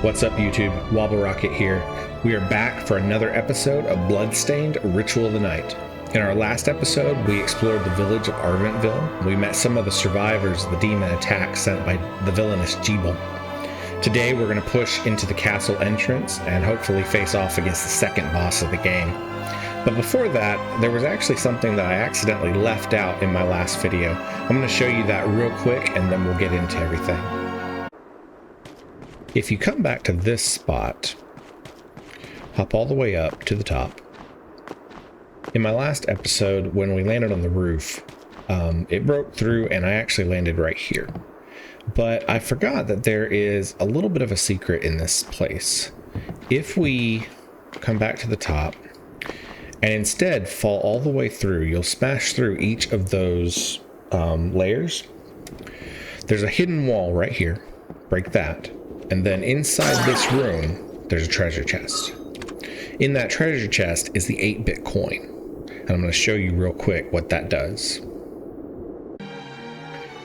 What's up YouTube, WobbleRocket here. We are back for another episode of Bloodstained, Ritual of the Night. In our last episode, we explored the village of Arventville. We met some of the survivors of the demon attack sent by the villainous Gebel. Today we're going to push into the castle entrance and hopefully face off against the second boss of the game. But before that, there was actually something that I accidentally left out in my last video. I'm going to show you that real quick and then we'll get into everything. If you come back to this spot, hop all the way up to the top. In my last episode, when we landed on the roof, it broke through and I actually landed right here. But I forgot that there is a little bit of a secret in this place. If we come back to the top and instead fall all the way through, you'll smash through each of those layers. There's a hidden wall right here. Break that. And then inside this room, there's a treasure chest. In that treasure chest is the 8-bit coin. And I'm going to show you real quick what that does.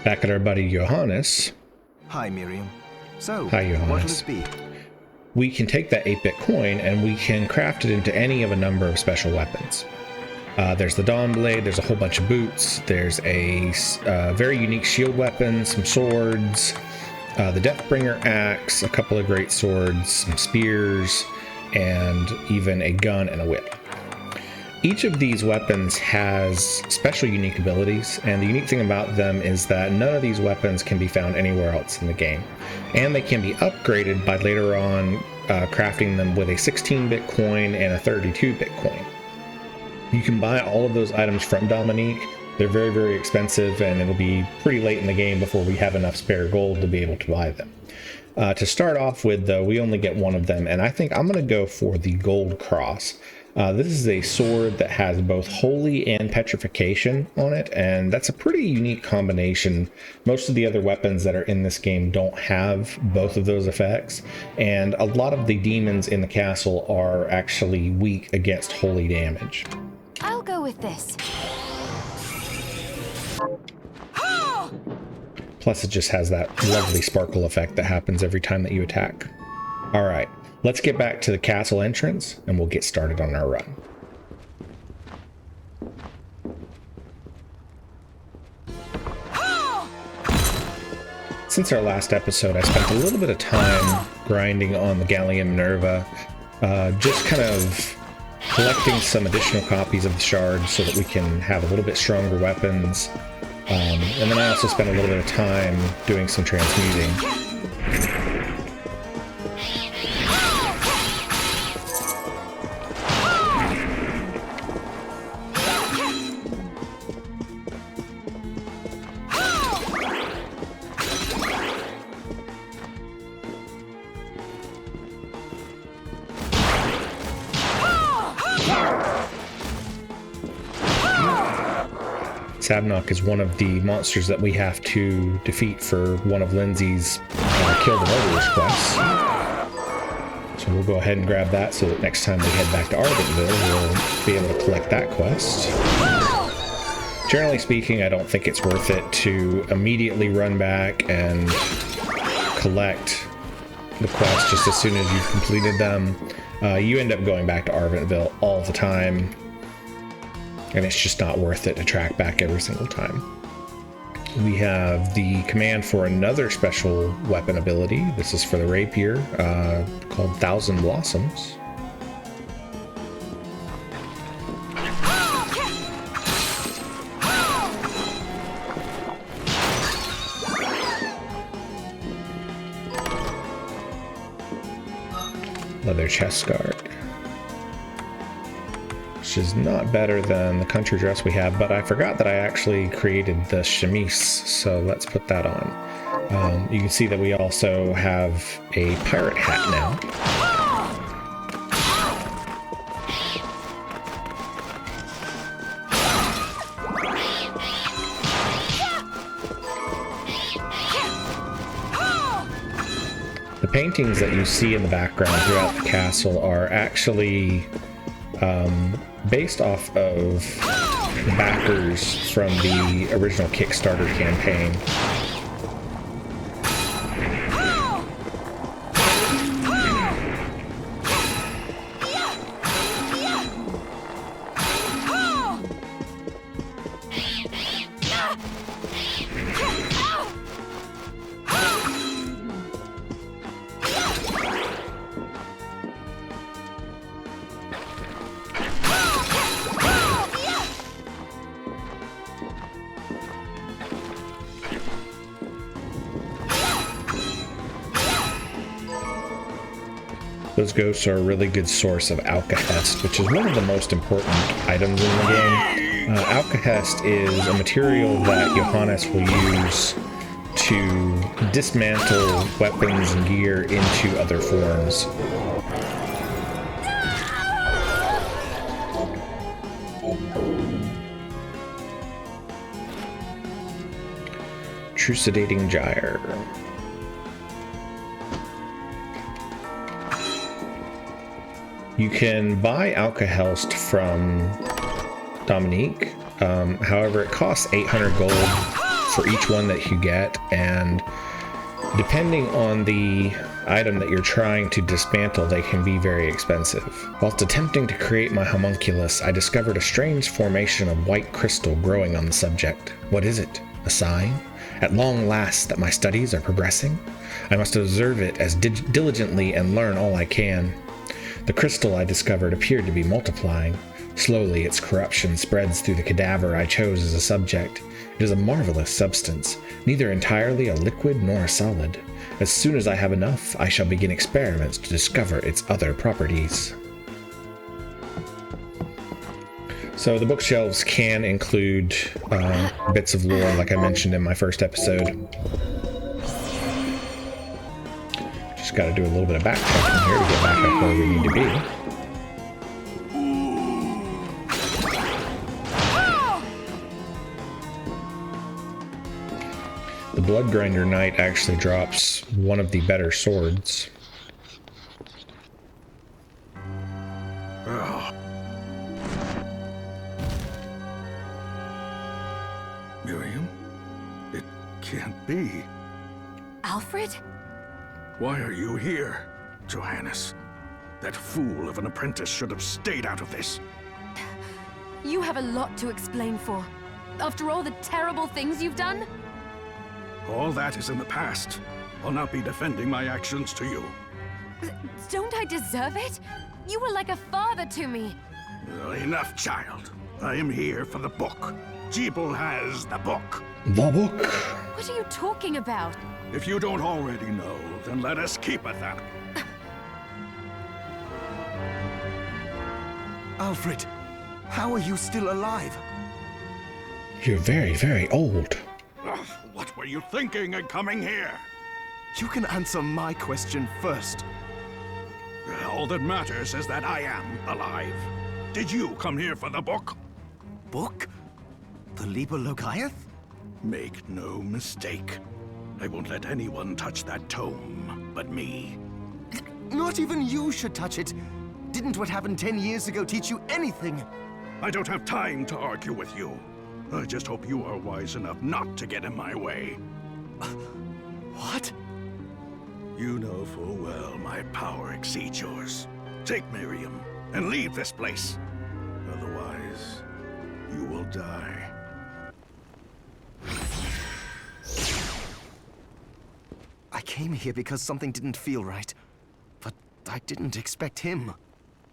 Back at our buddy Johannes. Hi, Miriam. So, Hi, Johannes. what will it be? We can take that 8-bit coin and we can craft it into any of a number of special weapons. There's the Dawn Blade, there's a whole bunch of boots, there's a very unique shield weapon, some swords, the Deathbringer axe, a couple of great swords, some spears, and even a gun and a whip. Each of these weapons has special unique abilities, and the unique thing about them is that none of these weapons can be found anywhere else in the game. And they can be upgraded by later on crafting them with a 16-bit coin and a 32-bit coin. You can buy all of those items from Dominique. They're very, very expensive, and it'll be pretty late in the game before we have enough spare gold to be able to buy them. To start off with, though, we only get one of them, and I think I'm going to go for the Gold Cross. This is a sword that has both Holy and Petrification on it, and that's a pretty unique combination. Most of the other weapons that are in this game don't have both of those effects, and a lot of the demons in the castle are actually weak against Holy damage. I'll go with this. Plus it just has that lovely sparkle effect that happens every time that you attack. Alright, let's get back to the castle entrance and we'll get started on our run. Since our last episode, I spent a little bit of time grinding on the Gallium Minerva, just kind of collecting some additional copies of the shards so that we can have a little bit stronger weapons. And then I also spent a little bit of time doing some transmuting. Sabnok is one of the monsters that we have to defeat for one of Lindsay's Kill the Murderers quests. So we'll go ahead and grab that so that next time we head back to Arventville, we'll be able to collect that quest. Generally speaking, I don't think it's worth it to immediately run back and collect the quests just as soon as you've completed them. You end up going back to Arventville all the time, and it's just not worth it to track back every single time. We have the command for another special weapon ability. This is for the rapier, called 1,000 Blossoms. Leather chest guard, which is not better than the country dress we have, but I forgot that I actually created the chemise, so let's put that on. You can see that we also have a pirate hat now. The paintings that you see in the background throughout the castle are actually based off of backers from the original Kickstarter campaign. Those ghosts are a really good source of alkahest, which is one of the most important items in the game. Alkahest is a material that Johannes will use to dismantle weapons and gear into other forms. Trucidating Gyre. You can buy Alkahest from Dominique. However, it costs 800 gold for each one that you get, and depending on the item that you're trying to dismantle, they can be very expensive. Whilst attempting to create my homunculus, I discovered a strange formation of white crystal growing on the subject. What is it? A sign? At long last that my studies are progressing? I must observe it as diligently and learn all I can. The crystal I discovered appeared to be multiplying. Slowly, its corruption spreads through the cadaver I chose as a subject. It is a marvelous substance, neither entirely a liquid nor a solid. As soon as I have enough, I shall begin experiments to discover its other properties. So the bookshelves can include bits of lore, like I mentioned in my first episode. Just got to do a little bit of backtracking here to get back up where we need to be. The Bloodgrinder Knight actually drops one of the better swords. Miriam? It can't be. Alfred? Why are you here, Johannes? That fool of an apprentice should have stayed out of this. You have a lot to explain for. After all the terrible things you've done? All that is in the past. I'll not be defending my actions to you. Don't I deserve it? You were like a father to me. Enough, child. I am here for the book. Gebel has the book. The book? What are you talking about? If you don't already know, then let us keep it that. Alfred, how are you still alive? You're very, very old. Ugh, what were you thinking in coming here? You can answer my question first. All that matters is that I am alive. Did you come here for the book? Book? The Liber Logaeth? Make no mistake. I won't let anyone touch that tome but me. Not even you should touch it. Didn't what happened 10 years ago teach you anything? I don't have time to argue with you. I just hope you are wise enough not to get in my way. What? You know full well my power exceeds yours. Take Miriam and leave this place. Otherwise, you will die. I came here because something didn't feel right. But I didn't expect him.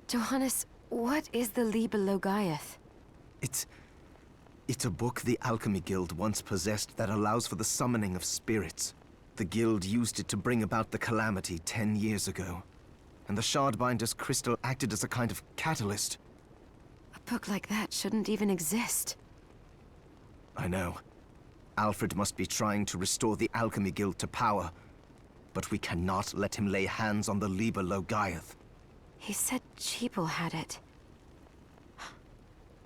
Johannes, what is the Liber Logaeth? It's a book the Alchemy Guild once possessed that allows for the summoning of spirits. The guild used it to bring about the calamity 10 years ago. And the Shardbinder's crystal acted as a kind of catalyst. A book like that shouldn't even exist. I know. Alfred must be trying to restore the Alchemy Guild to power. But we cannot let him lay hands on the Liber Logaeth. He said Gebel had it.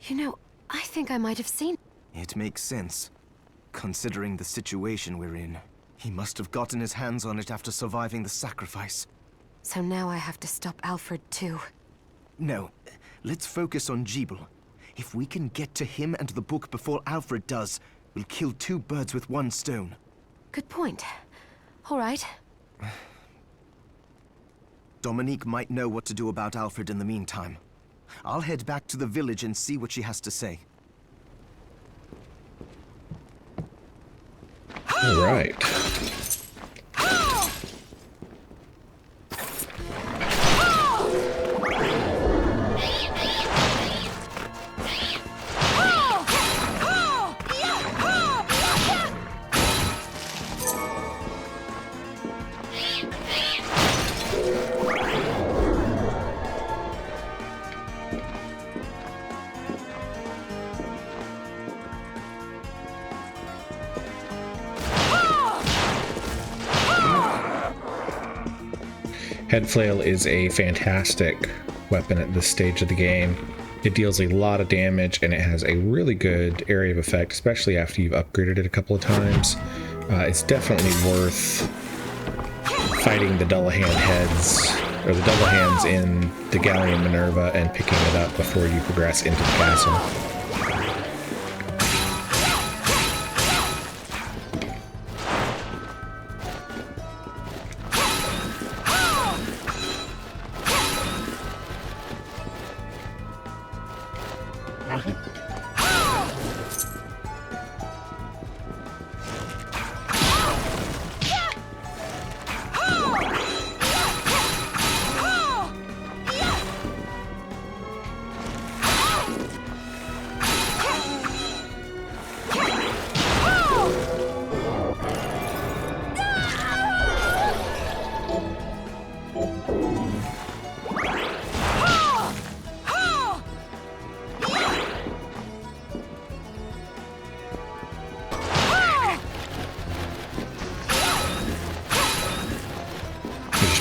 You know, I think I might have seen... It makes sense, considering the situation we're in. He must have gotten his hands on it after surviving the sacrifice. So now I have to stop Alfred too. No, let's focus on Gebel. If we can get to him and the book before Alfred does, we'll kill two birds with one stone. Good point. All right. Dominique might know what to do about Alfred in the meantime. I'll head back to the village and see what she has to say. All right. Head flail is a fantastic weapon at this stage of the game. It deals a lot of damage and it has a really good area of effect, especially after you've upgraded it a couple of times. It's definitely worth fighting the Dullahan heads, or the double hands in the Galleon Minerva, and picking it up before you progress into the castle.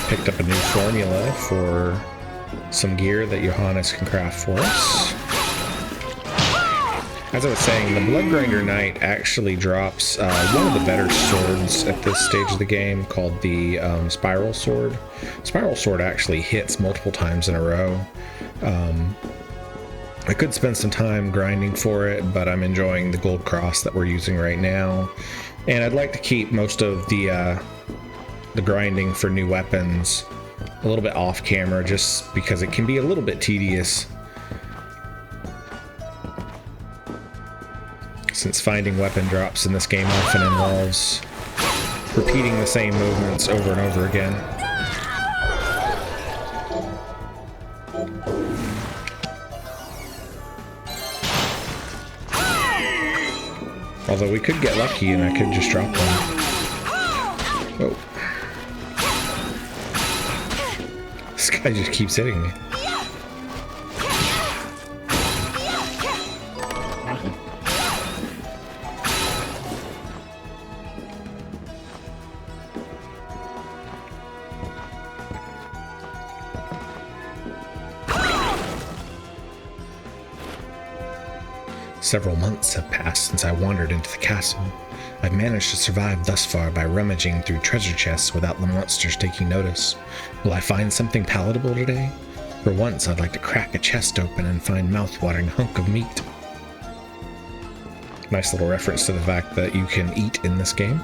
Picked up a new formula for some gear that Johannes can craft for us. As I was saying, the Bloodgrinder Knight actually drops one of the better swords at this stage of the game, called the Spiral Sword. Spiral Sword actually hits multiple times in a row. I could spend some time grinding for it, but I'm enjoying the gold cross that we're using right now. And I'd like to keep most of the grinding for new weapons a little bit off camera, just because it can be a little bit tedious, since finding weapon drops in this game often involves repeating the same movements over and over again. Although we could get lucky and I could just drop one. Oh. This guy just keeps hitting me. Several months have passed since I wandered into the castle. I've managed to survive thus far by rummaging through treasure chests without the monsters taking notice. Will I find something palatable today? For once, I'd like to crack a chest open and find mouth-watering hunk of meat. Nice little reference to the fact that you can eat in this game.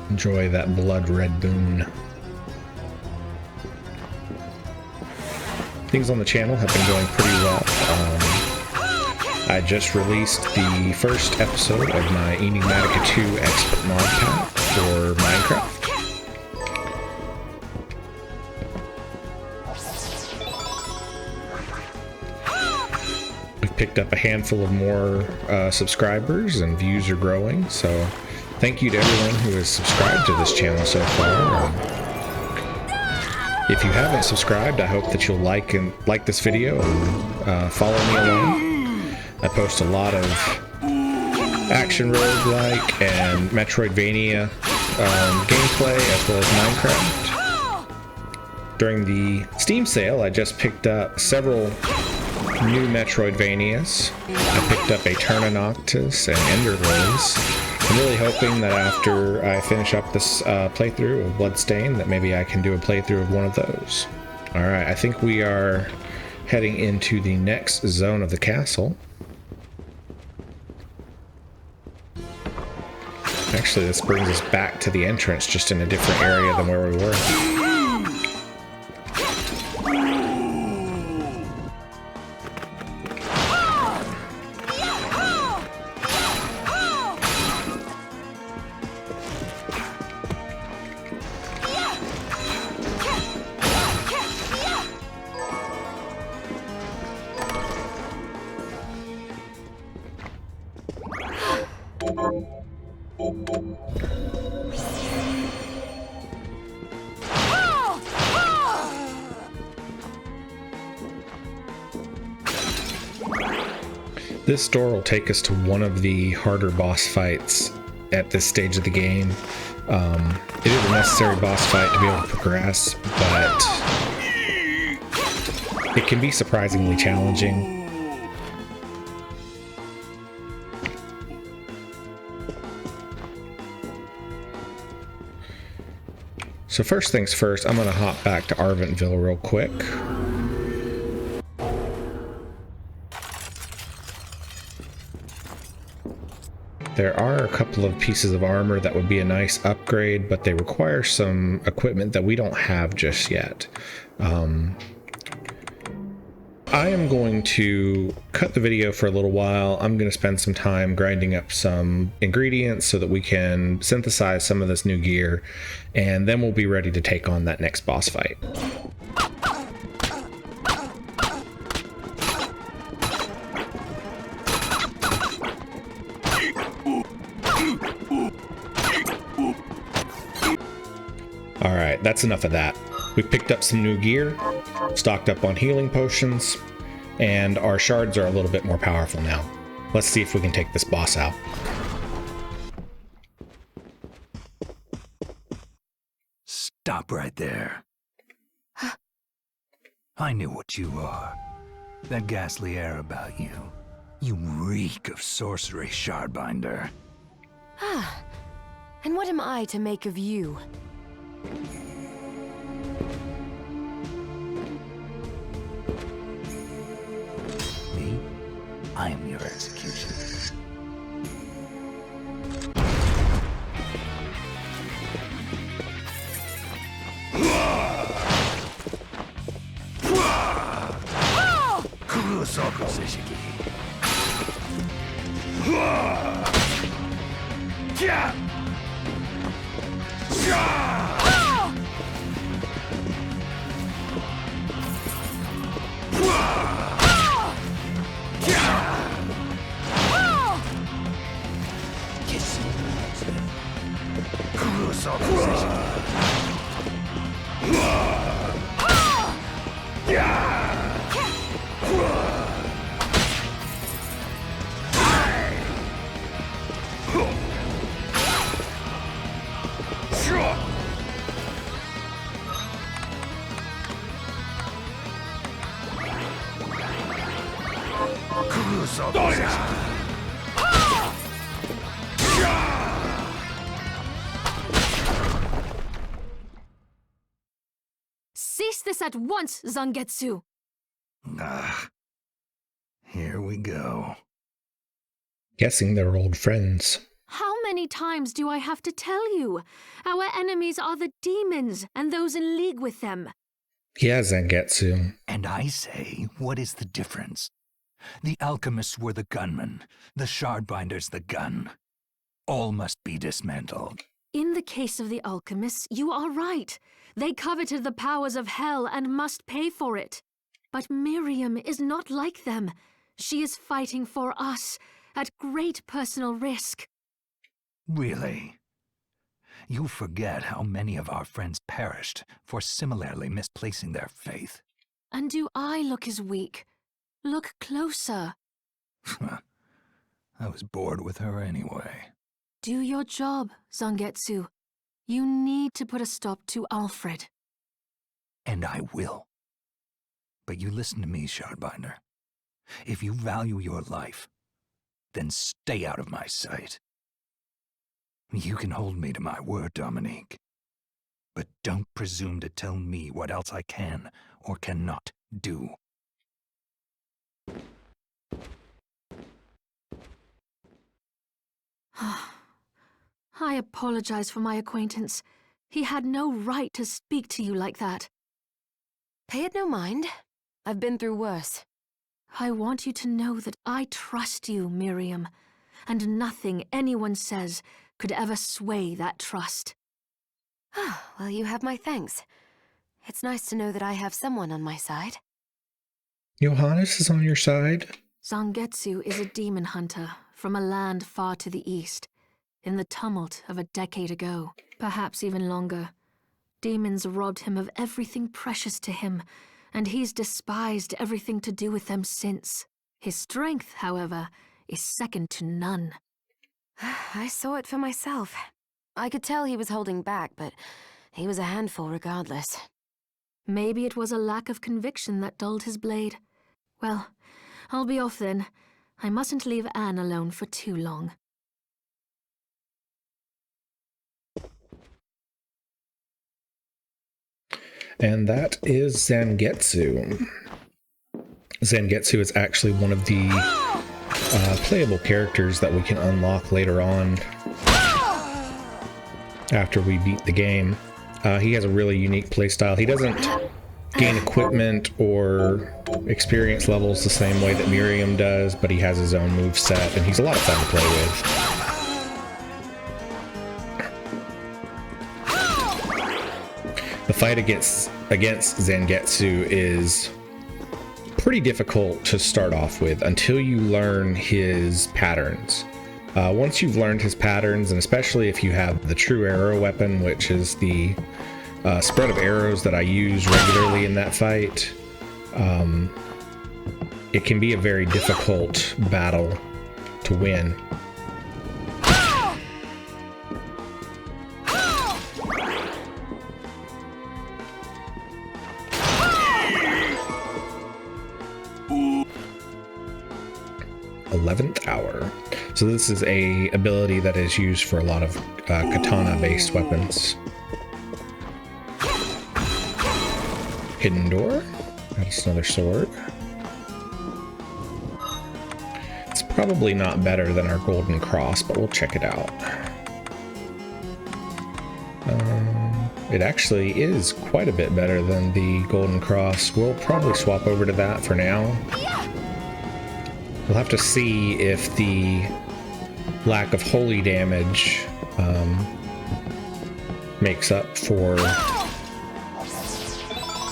Enjoy that blood red boon. Things on the channel have been going pretty well. I just released the first episode of my Enigmatica 2 Expert Mod Pack for Minecraft. We've picked up a handful of more subscribers, and views are growing, so thank you to everyone who has subscribed to this channel so far. If you haven't subscribed, I hope that you'll like this video and follow me along. I post a lot of action roguelike and Metroidvania gameplay, as well as Minecraft. During the Steam sale, I just picked up several new Metroidvanias. I picked up Eterna Noctis and Enderlays. I'm really hoping that after I finish up this playthrough of Bloodstained, that maybe I can do a playthrough of one of those. Alright, I think we are heading into the next zone of the castle. Actually, this brings us back to the entrance, just in a different area than where we were. This door will take us to one of the harder boss fights at this stage of the game. It is a necessary boss fight to be able to progress, but it can be surprisingly challenging. So first things first, I'm going to hop back to Arventville real quick. There are a couple of pieces of armor that would be a nice upgrade, but they require some equipment that we don't have just yet. I am going to cut the video for a little while. I'm going to spend some time grinding up some ingredients so that we can synthesize some of this new gear, and then we'll be ready to take on that next boss fight. Alright, that's enough of that. We picked up some new gear, stocked up on healing potions, and our shards are a little bit more powerful now. Let's see if we can take this boss out. Stop right there. I knew what you are. That ghastly air about you. You reek of sorcery, Shardbinder. Ah, and what am I to make of you? Me? I am your executioner. Cease this at once, Zangetsu! Ah, here we go. Guessing they're old friends. How many times do I have to tell you? Our enemies are the demons and those in league with them. Yeah, Zangetsu. And I say, what is the difference? The alchemists were the gunmen, the Shardbinders the gun. All must be dismantled. In the case of the alchemists, you are right. They coveted the powers of hell and must pay for it. But Miriam is not like them. She is fighting for us, at great personal risk. Really? You forget how many of our friends perished for similarly misplacing their faith. And do I look as weak? Look closer. I was bored with her anyway. Do your job, Zangetsu. You need to put a stop to Alfred. And I will. But you listen to me, Shardbinder. If you value your life, then stay out of my sight. You can hold me to my word, Dominique. But don't presume to tell me what else I can or cannot do. I apologize for my acquaintance. He had no right to speak to you like that. Pay it no mind. I've been through worse. I want you to know that I trust you, Miriam, and nothing anyone says could ever sway that trust. Well, you have my thanks. It's nice to know that I have someone on my side. Johannes is on your side? Zangetsu is a demon hunter from a land far to the east, in the tumult of a decade ago, perhaps even longer. Demons robbed him of everything precious to him, and he's despised everything to do with them since. His strength, however, is second to none. I saw it for myself. I could tell he was holding back, but he was a handful regardless. Maybe it was a lack of conviction that dulled his blade. Well, I'll be off then. I mustn't leave Anne alone for too long. And that is Zangetsu. Zangetsu is actually one of the playable characters that we can unlock later on after we beat the game. He has a really unique playstyle. He doesn't gain equipment or experience levels the same way that Miriam does, but he has his own moveset, and he's a lot of fun to play with. The fight against Zangetsu is pretty difficult to start off with until you learn his patterns. Once you've learned his patterns, and especially if you have the true arrow weapon, which is the spread of arrows that I use regularly in that fight, it can be a very difficult battle to win. th hour. So this is a ability that is used for a lot of katana-based weapons. Hidden door. That's another sword. It's probably not better than our golden cross, but we'll check it out. It actually is quite a bit better than the golden cross. We'll probably swap over to that for now. We'll have to see if the lack of holy damage makes up for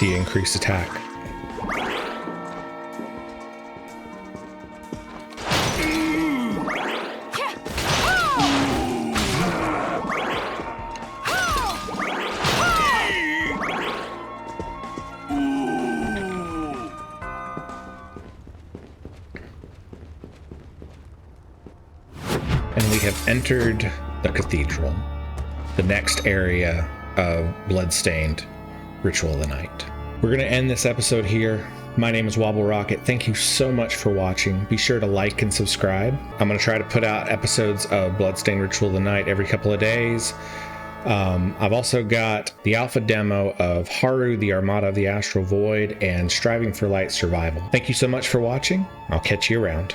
the increased attack. And we have entered the cathedral, the next area of Bloodstained Ritual of the Night. We're going to end this episode here. My name is WobbleRocket. Thank you so much for watching. Be sure to like and subscribe. I'm going to try to put out episodes of Bloodstained Ritual of the Night every couple of days. I've also got the alpha demo of Haru, the Armada of the Astral Void, and Striving for Light Survival. Thank you so much for watching. I'll catch you around.